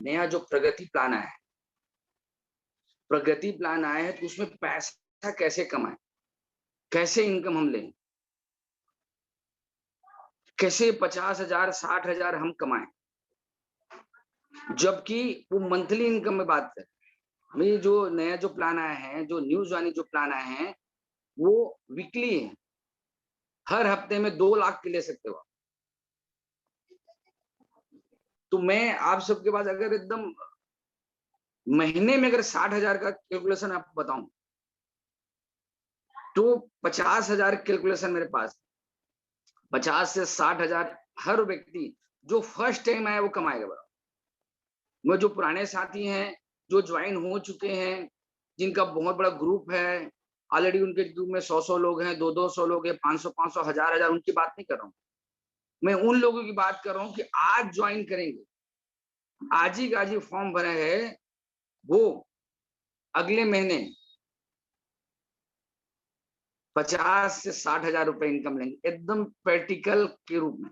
नया जो प्रगति प्लान आया है, प्रगति प्लान आया है, तो उसमें पैसा कैसे कमाएं, कैसे इनकम हम लें, कैसे 50,000 60,000 हम कमाएं, जबकि वो मंथली इनकम में बात कर। अभी जो नया जो प्लान आया है, जो न्यूज वाली जो प्लान आए हैं, वो वीकली है। हर हफ्ते में 2 लाख के ले सकते हो। तो मैं आप सबके पास अगर एकदम महीने में अगर 60,000 का कैलकुलेशन आपको बताऊं, तो 50,000 कैलकुलेशन मेरे पास। 50 से 60,000 हर व्यक्ति जो फर्स्ट टाइम आया वो कमाएगा। बड़ा वो जो पुराने साथी हैं, जो ज्वाइन हो चुके हैं, जिनका बहुत बड़ा ग्रुप है, ऑलरेडी उनके ग्रुप में 100-100 लोग हैं, 200-200 लोग हैं, 500-500, 1000-1000, उनकी बात नहीं कर रहा हूँ। मैं उन लोगों की बात कर रहा हूँ कि आज ज्वाइन करेंगे, आज ही का आज ही फॉर्म भरे है, वो अगले महीने 50 से 60,000 रुपए इनकम लेंगे, एकदम प्रैक्टिकल के रूप में,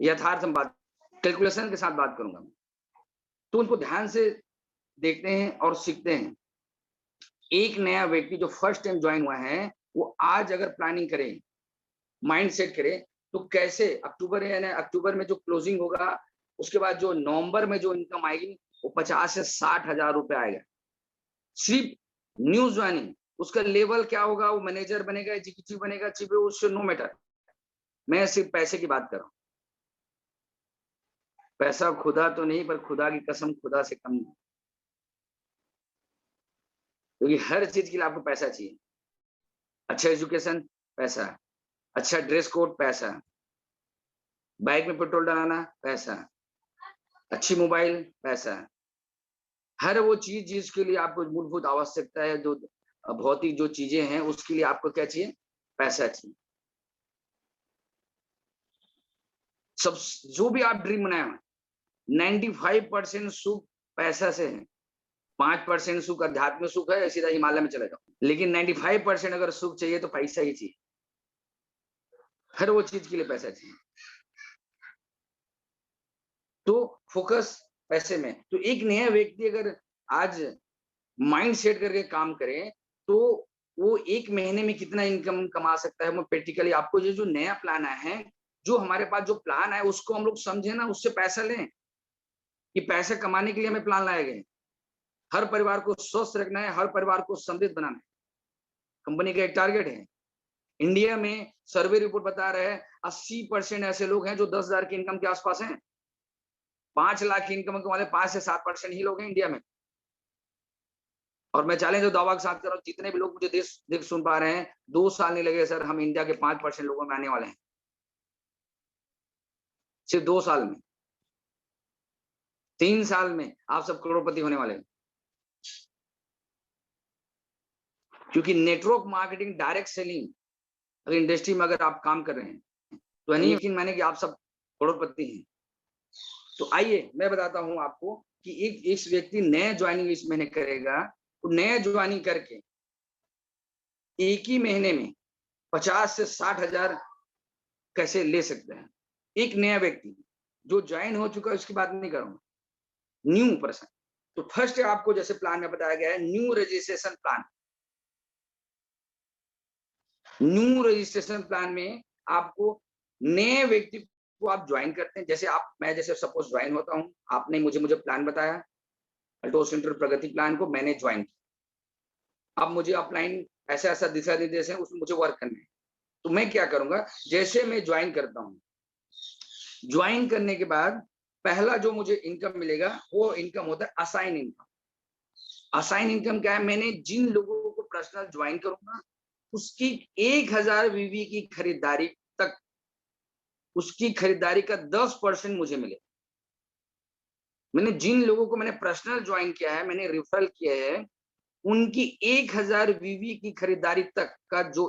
यथार्थ बात, कैलकुलेशन के साथ बात करूंगा मैं। तो उनको ध्यान से देखते हैं और सीखते हैं। एक नया व्यक्ति जो फर्स्ट टाइम ज्वाइन हुआ है, वो आज अगर प्लानिंग करे, माइंड सेट करे, तो कैसे अक्टूबर है ना, अक्टूबर में जो क्लोजिंग होगा, उसके बाद जो नवंबर में जो इनकम आएगी, वो 50 से 60,000 रुपए आएगा। सिर्फ न्यू ज्वाइनिंग, उसका लेवल क्या होगा, वो मैनेजर बनेगा, एग्जीक्यूटिव बनेगा, चीफ, उससे नो मैटर। मैं सिर्फ पैसे की बात कर रहा हूँ। पैसा खुदा तो नहीं, पर खुदा की कसम खुदा से कम नहीं, क्योंकि हर चीज के लिए आपको पैसा चाहिए। अच्छा एजुकेशन पैसा, अच्छा ड्रेस कोड पैसा, बाइक में पेट्रोल डलाना पैसा, अच्छी मोबाइल पैसा, हर वो चीज जिसके लिए आपको मूलभूत आवश्यकता है, जो भौतिक जो चीजें हैं, उसके लिए आपको क्या चाहिए, पैसा चाहिए। सब जो भी आप ड्रीम बनाए, 95% सुख पैसा से है। 5% सुख अध्यात्म सुख है, सीधा हिमालय में चले जाओ। लेकिन 95% अगर सुख चाहिए तो पैसा ही चाहिए। हर वो चीज के लिए पैसा चाहिए। तो फोकस पैसे में। तो एक नया व्यक्ति अगर आज माइंड सेट करके काम करे, तो वो एक महीने में कितना इनकम कमा सकता है। मैं प्रैक्टिकली आपको ये जो नया प्लान आया है, जो हमारे पास जो प्लान है, उसको हम लोग समझे ना, उससे पैसा लें। कि पैसे कमाने के लिए हमें प्लान लाए गए। हर परिवार को स्वस्थ रखना है, हर परिवार को समृद्ध बनाना है। कंपनी का एक टारगेट है। इंडिया में सर्वे रिपोर्ट बता रहे हैं 80% ऐसे लोग हैं जो 10,000 की इनकम के आसपास हैं। 5 लाख की इनकम वाले 5 से 7% ही लोग हैं इंडिया में। और मैं चैलेंज और दावा के साथ कर रहा हूँ, जितने भी लोग मुझे देख सुन पा रहे हैं, 2 साल नहीं लगे सर, हम इंडिया के 5% लोगों में आने वाले हैं। सिर्फ 2 साल में। 3 साल में आप सब करोड़पति होने वाले हैं। क्योंकि नेटवर्क मार्केटिंग, डायरेक्ट सेलिंग अगर इंडस्ट्री में अगर आप काम कर रहे हैं, तो नहीं यकीन माने कि आप सब करोड़पति हैं। तो आइए मैं बताता हूं आपको कि एक व्यक्ति नया ज्वाइनिंग इस महीने करेगा, तो नया ज्वाइनिंग करके एक ही महीने में 50 से 60,000 कैसे ले सकते हैं। एक नया व्यक्ति जो ज्वाइन हो चुका है उसकी बात नहीं करूंगा, न्यू पर्सन। तो फर्स्ट आपको जैसे प्लान में बताया गया है, new registration plan. New registration plan में आपको नए व्यक्ति को आप ज्वाइन करते हैं। जैसे मैं जैसे सपोज ज्वाइन होता हूं, आपने मुझे प्लान बताया, अल्टो सेंटर प्रगति प्लान को मैंने ज्वाइन किया। अब मुझे अपलाइन ऐसा दिशा निर्देश है, उसमें मुझे वर्क करना है। तो मैं क्या करूंगा, जैसे मैं ज्वाइन करता हूं, ज्वाइन करने के बाद पहला जो मुझे इनकम मिलेगा, वो इनकम होता है असाइन इनकम। असाइन इनकम क्या है, मैंने जिन लोगों को पर्सनल ज्वाइन करूंगा, उसकी 1000 वीवी की खरीदारी तक, उसकी खरीदारी का 10% मुझे मिले। मैंने जिन लोगों को मैंने पर्सनल ज्वाइन किया है, मैंने रिफरल किया है, उनकी 1000 वीवी की खरीदारी तक का जो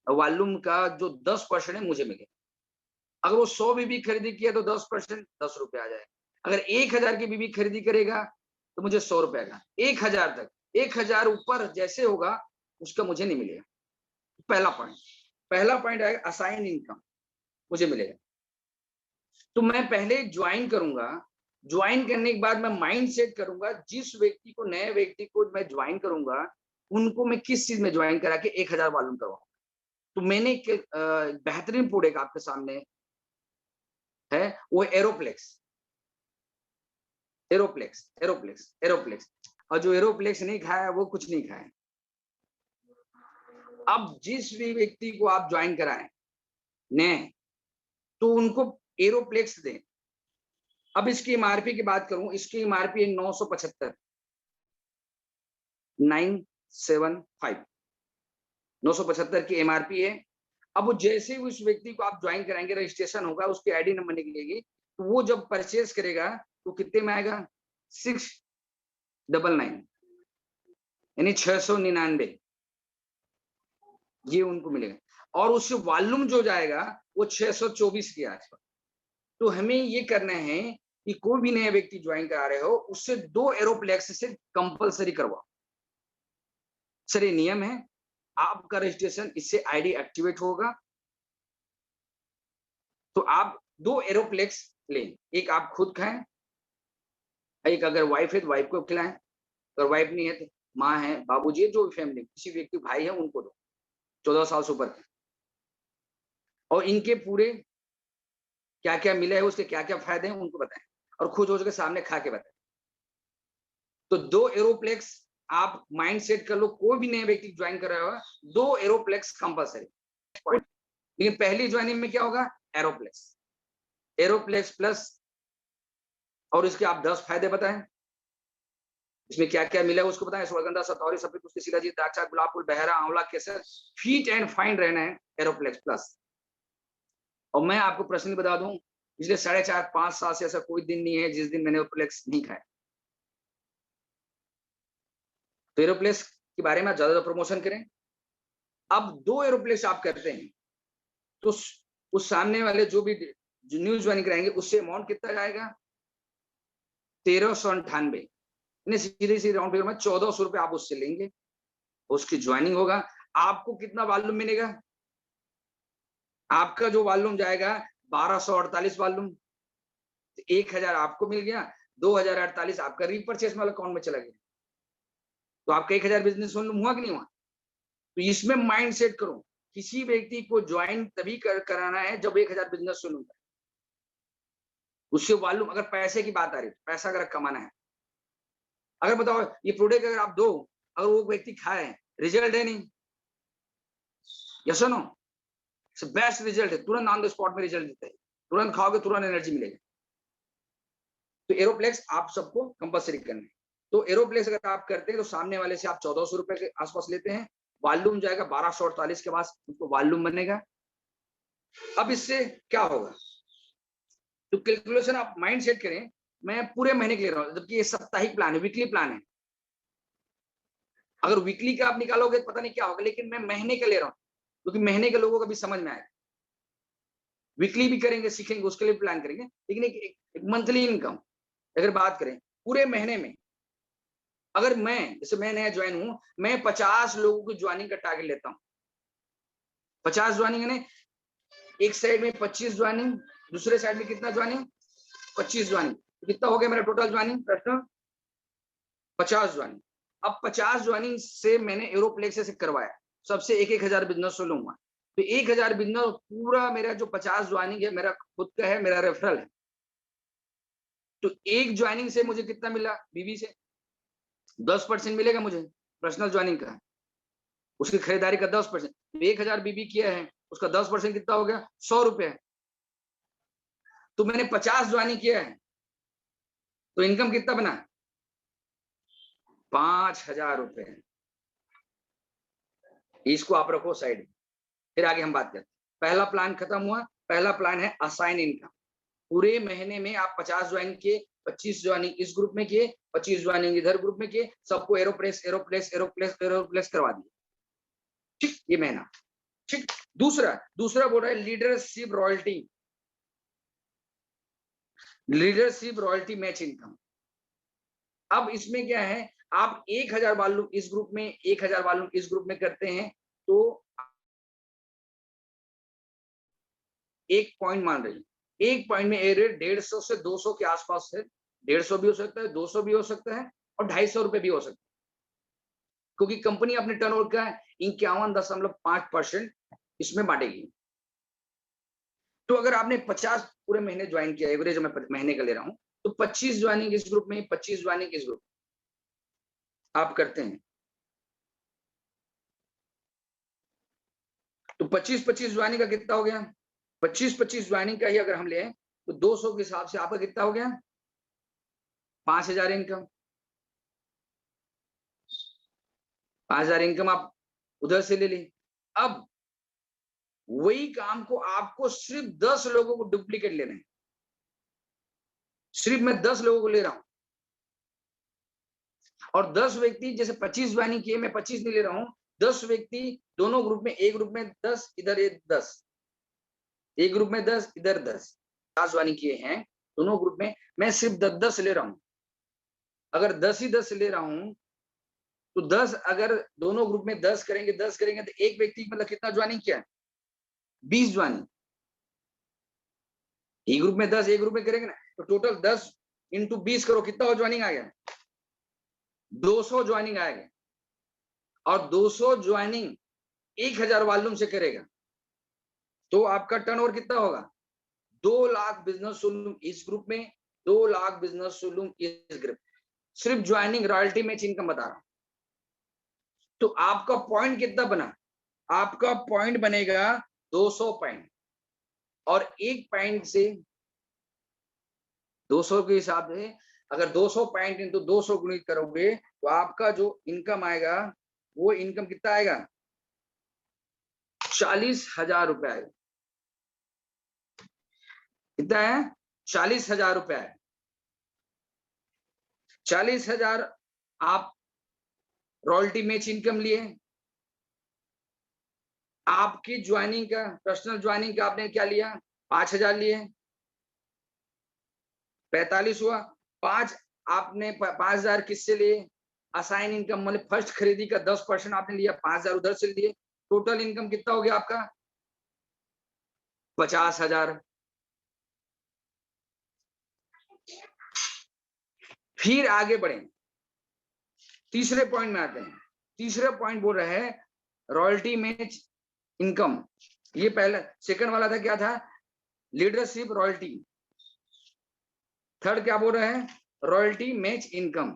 वॉल्यूम का जो 10% है, मुझे मिले। अगर वो 100 बीबी खरीदी किया तो 10% 10 रुपए आ जाए। अगर 1000 की बीबी खरीदी करेगा तो मुझे 100 रुपए आएगा। 1000 तक, 1000 ऊपर जैसे होगा उसका मुझे नहीं मिलेगा। पहला पॉइंट आएगा असाइन इनकम, मुझे मिलेगा। तो मैं पहले ज्वाइन करूंगा, ज्वाइन करने के बाद मैं माइंड सेट करूंगा, जिस व्यक्ति को, नए व्यक्ति को मैं ज्वाइन करूंगा, उनको मैं किस चीज में ज्वाइन करा के 1000 मालूम करवाऊं। तो मैंने एक बेहतरीन प्रोडक्ट आपके सामने है, वो एरोप्लेक्स। एरोप्लेक्स, एरोप्लेक्स, एरोप्लेक्स। और जो एरोप्लेक्स नहीं खाया वो कुछ नहीं खाया। अब जिस भी व्यक्ति को आप ज्वाइन कराएं नए, तो उनको एरोप्लेक्स दें। अब इसकी एमआरपी की बात करूं, इसकी एमआरपी है 975, 975, 975 की एमआरपी है। अब वो जैसे ही उस व्यक्ति को आप ज्वाइन कराएंगे, रजिस्ट्रेशन होगा, उसकी आईडी नंबर निकलेगी, तो वो जब परचेज करेगा तो कितने में आएगा? 699, यानी 699 ये उनको मिलेगा। और उससे वॉल्यूम जो जाएगा वो 624 के आसपास। तो हमें ये करना है कि कोई भी नया व्यक्ति ज्वाइन करा रहे हो, उससे 2 एरोप्लेक्स से कंपलसरी करवाओ। सर ये नियम है, आपका रजिस्ट्रेशन इससे आईडी एक्टिवेट होगा। तो आप 2 एरोप्लेक्स लें, एक आप खुद खाएं, एक अगर वाइफ है तो वाइफ को खिलाएं, अगर वाइफ नहीं है तो माँ है, बाबूजी है, जो भी फैमिली, किसी व्यक्ति भाई है उनको दो, 14 साल से ऊपर। और इनके पूरे क्या क्या मिला है, उसके क्या क्या फायदे हैं उनको बताएं, और खुद हो के सामने खा के बताएं। तो 2 एरोप्लेक्स आप माइंड सेट कर लो, कोई भी नए व्यक्ति ज्वाइन कर रहा होगा, 2 एरोप्लेक्स कंपलसरी। लेकिन पहली ज्वाइनिंग में क्या होगा? एरोप्लेक्स, एरोप्लेक्स प्लस। और इसके आप 10 फायदे बताएं, इसमें क्या क्या मिला है उसको बताएं। सुगंधा, सतौरी, सफेद कुश्ती, शिलाजीत, द्राक्षा, गुलाब फूल, बहरा, आंवला, केसर, फिट एंड फाइन रहना है एरोप्लेक्स प्लस। और मैं आपको पर्सनली बता दूं, पिछले 4.5-5 साल से ऐसा कोई दिन नहीं है जिस दिन मैंने एरोप्लेक्स नहीं खाया। तो एरोप्लेक्स के बारे में ज्यादा प्रमोशन करें। अब 2 एरोप्लेक्स आप करते हैं तो उस सामने वाले जो भी न्यूज ज्वाइन कराएंगे, उससे अमाउंट कितना जाएगा? 1398, सीधे सीधे राउंड फिगर में 1400 रुपए आप उससे लेंगे, उसकी ज्वाइनिंग होगा। आपको कितना वॉल्यूम मिलेगा? आपका जो वॉल्यूम जाएगा 1248 वॉल्यूम, 1000 आपको मिल गया, 2048 आपका रीपरचेस वाला अकाउंट में चला गया। तो आपका 1000 बिजनेस वॉल्यूम हुआ कि नहीं हुआ? तो इसमें माइंड सेट करो, किसी व्यक्ति को ज्वाइन तभी कराना है जब 1000 बिजनेस वॉल्यूम है। उससे वॉल्यूम, अगर पैसे की बात आ रही है, पैसा अगर कमाना है, अगर बताओ ये प्रोडक्ट अगर आप दो, अगर वो व्यक्ति खाए, रिजल्ट है नहीं, यस और नो? बेस्ट रिजल्ट है, तुरंत ऑन द स्पॉट में रिजल्ट देता है, तुरंत खाओगे तुरंत एनर्जी मिलेगी। तो एरोप्लेक्स आप सबको कंपलसरी करना है। तो एरोप्लेक्स अगर आप करते हैं तो सामने वाले से आप 1400 रुपए के आसपास लेते हैं, वॉल्यूम जाएगा 1248 के पास, उसको वॉल्यूम बनेगा। अब इससे क्या होगा? तो कैलकुलेशन आप माइंड सेट करें, मैं पूरे महीने के ले रहा हूं, जबकि ये साप्ताहिक प्लान है, वीकली प्लान है। अगर वीकली का आप निकालोगे पता नहीं क्या होगा, लेकिन मैं महीने का ले रहा हूं क्योंकि महीने के लोगों को भी समझ में आएगा। वीकली भी करेंगे, सीखेंगे, उसके लिए प्लान करेंगे, लेकिन एक मंथली इनकम अगर बात करें पूरे महीने में, अगर मैं, जैसे मैं नया ज्वाइन हूं, मैं 50 लोगों की ज्वाइनिंग का टारगेट लेता हूं। 50 ज्वाइनिंग यानी एक साइड में 25 ज्वाइनिंग, दूसरे साइड में कितना ज्वाइनिंग? 25 ज्वाइनिंग। तो कितना हो गया मेरा टोटल ज्वाइनिंग? प्रश्न 50 ज्वाइनिंग। अब 50 ज्वाइनिंग से मैंने एरोप्लेक्स से करवाया, सबसे 1000 बिजनेस लूंगा। तो 1000 बिजनेस पूरा मेरा जो 50 ज्वाइनिंग है मेरा खुद का है, मेरा रेफरल है। तो एक ज्वाइनिंग से मुझे कितना मिला? बीवी से 10% मिलेगा मुझे पर्सनल ज्वाइनिंग का, उसकी खरीदारी का 10%। 1000 बीबी किया है, उसका 10% कितना हो गया? 100 रुपए। तो मैंने 50 ज्वाइनिंग किया है, तो इनकम कितना बना? 5000 रुपए। इसको आप रखो साइड में, फिर आगे हम बात करते हैं। पहला प्लान खत्म हुआ। पहला प्लान है असाइन इनकम। पूरे महीने में आप 50 ज्वाइन किए, 25 ज्वाइनिंग इस ग्रुप में किए, 25 ज्वाइनिंग इधर ग्रुप में किए, सबको एरोप्लेक्स एरोप्लेक्स एरोप्लेक्स एरोप्लेक्स करवा दिए। ठीक, ये महीना ठीक। दूसरा बोल रहा है leadership royalty, leadership royalty match income. अब इसमें क्या है, आप 1000 वॉल्यूम इस ग्रुप में, 1000 वॉल्यूम इस ग्रुप में करते हैं, तो एक पॉइंट मान रही, एक पॉइंट में एवरेज 150 से 200 के आसपास है 150 भी हो सकता है, 200 भी हो सकता है और 250 रुपए भी हो सकता है, क्योंकि कंपनी अपने टर्नओवर का 51.5% इसमें बांटेगी। तो अगर आपने 50 पूरे महीने ज्वाइन किया, एवरेज मैं महीने का ले रहा हूं, तो 25 ज्वाइनिंग इस ग्रुप में, 25 ज्वाइनिंग इस ग्रुप आप करते हैं, तो 25-25 ज्वाइनिंग का कितना हो गया? 25-25 ज्वाइनिंग का ही अगर हम ले तो 200 के हिसाब से आपका कितना हो गया? 5000 इनकम। 5000 इनकम आप उधर से ले ली। अब वही काम को आपको सिर्फ 10 लोगों को डुप्लीकेट लेना है। सिर्फ मैं 10 लोगों को ले रहा हूं और 10 व्यक्ति, जैसे 25 ज्वाइनिंग किए, मैं 25 नहीं ले रहा हूं, 10 व्यक्ति दोनों ग्रुप में, एक ग्रुप में 10, इधर 10, एक ग्रुप में 10, इधर 10, 50 ज्वाइनिंग किए हैं दोनों ग्रुप में, मैं सिर्फ 10-10 ले रहा हूं। अगर 10 ही 10 ले रहा हूं तो 10 अगर दोनों ग्रुप में 10 करेंगे तो एक व्यक्ति मतलब कितना ज्वाइनिंग किया? 20 ज्वाइनिंग। एक ग्रुप में 10, एक ग्रुप में करेंगे ना, तो टोटल 10 इंटू 20 करो, कितना ज्वाइनिंग आ गया? 200 ज्वाइनिंग आएगा। और 200 ज्वाइनिंग 1000 वॉल्यूम से करेगा तो आपका टर्नओवर कितना होगा? 2 लाख बिजनेस वॉल्यूम इस ग्रुप में, 2 लाख बिजनेस वॉल्यूम इस ग्रुप। सिर्फ ज्वाइनिंग रॉयल्टी में इनकम बता रहा हूं। तो आपका पॉइंट कितना बना? आपका पॉइंट बनेगा 200 पॉइंट, और एक पॉइंट से 200 के हिसाब से अगर 200 पॉइंट इंटू 200 गुणित करोगे तो आपका जो इनकम आएगा वो इनकम कितना आएगा? 40,000 रुपए आएगा। कितना है? 40,000 रुपए है। 40,000 आप रॉयल्टी मैच इनकम लिए, आपकी ज्वाइनिंग का, पर्सनल ज्वाइनिंग का आपने क्या लिया? 5,000 लिए, 45 हुआ। 5 आपने 5,000 किससे लिए? असाइन इनकम, मतलब फर्स्ट खरीदी का 10% आपने लिया, 5,000 उधर से लिए। टोटल इनकम कितना हो गया आपका? 50,000। फिर आगे बढ़े, तीसरे पॉइंट में आते हैं। तीसरे पॉइंट बोल रहे हैं रॉयल्टी मैच इनकम। ये पहला, सेकंड वाला था क्या था? Leadership royalty. थर्ड क्या बोल रहे हैं? Royalty match income.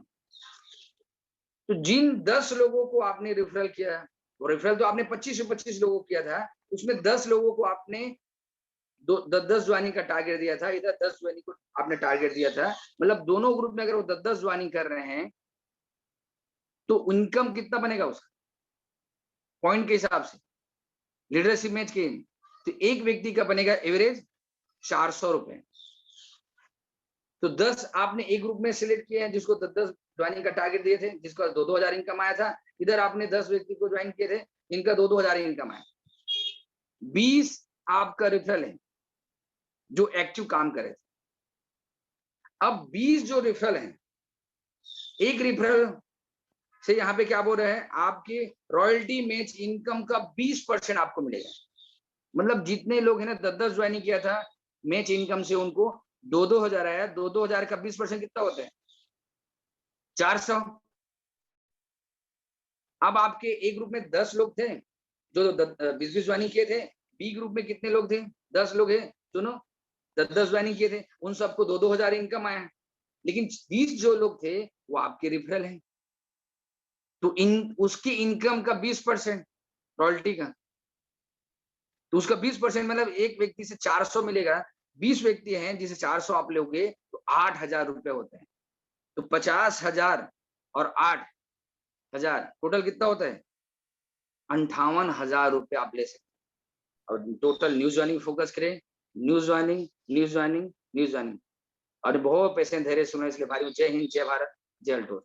तो जिन 10 लोगों को आपने रेफरल किया, वो रेफरल तो आपने 25 से 25 लोगों को किया था, उसमें 10 लोगों को आपने 10 ज्वाइनिंग का टारगेट दिया था, इधर 10 ज्वाइनिंग को आपने टारगेट दिया था, मतलब दोनों ग्रुप में अगर वो 10-10 ज्वाइनिंग कर रहे हैं तो इनकम कितना बनेगा उसका पॉइंट के हिसाब से, लीडरशिप मैच के? तो एक व्यक्ति का बनेगा एवरेज 400 रुपए। तो 10 आपने एक ग्रुप में सिलेक्ट किए हैं जिसको 10-10 ज्वाइनिंग का टारगेट दिए थे, जिसको 2-2 हजार इनकम आया था। इधर आपने 10 व्यक्ति को ज्वाइन किए थे, इनका 2-2 हजार इनकम आया। 20 आपका रेफरल है जो एक्टिव काम करे। अब 20 जो रेफरल हैं, एक रेफरल से यहाँ पे क्या बोल रहे हैं? आपके रॉयल्टी मैच इनकम का 20% आपको मिलेगा। मतलब जितने लोग हैं ना 10-10 ज्वाइनिंग किया था, मैच इनकम से उनको 2-2 हजार आया। 2-2 हजार का 20% कितना होता है? 400। अब आपके ए ग्रुप में 10 लोग थे जो 20-20 ज्वाइनिंग किए थे, बी ग्रुप में कितने लोग थे? 10 लोग हैं, सुनो, 10-10 ज्वाइनिंग किए थे, उन सबको 2-2 हजार इनकम आया। लेकिन 20 जो लोग थे वो आपके रेफरल हैं, तो उसकी इनकम का 20% रॉयल्टी का, तो उसका 20% मतलब एक व्यक्ति से 400 मिलेगा। 20 व्यक्ति हैं जिसे 400 आप लोगे तो 8,000 रुपए होते हैं। तो 50,000 और 8,000 टोटल कितना होता है? 58,000 रुपए आप ले सकते हैं। और टोटल न्यू ज्वाइनिंग फोकस करें, new joining, new joining, new joining. और बहुत पैसे धैर्य सुना, इसलिए भाई जय हिंद, जय भारत, जय अल्टोस।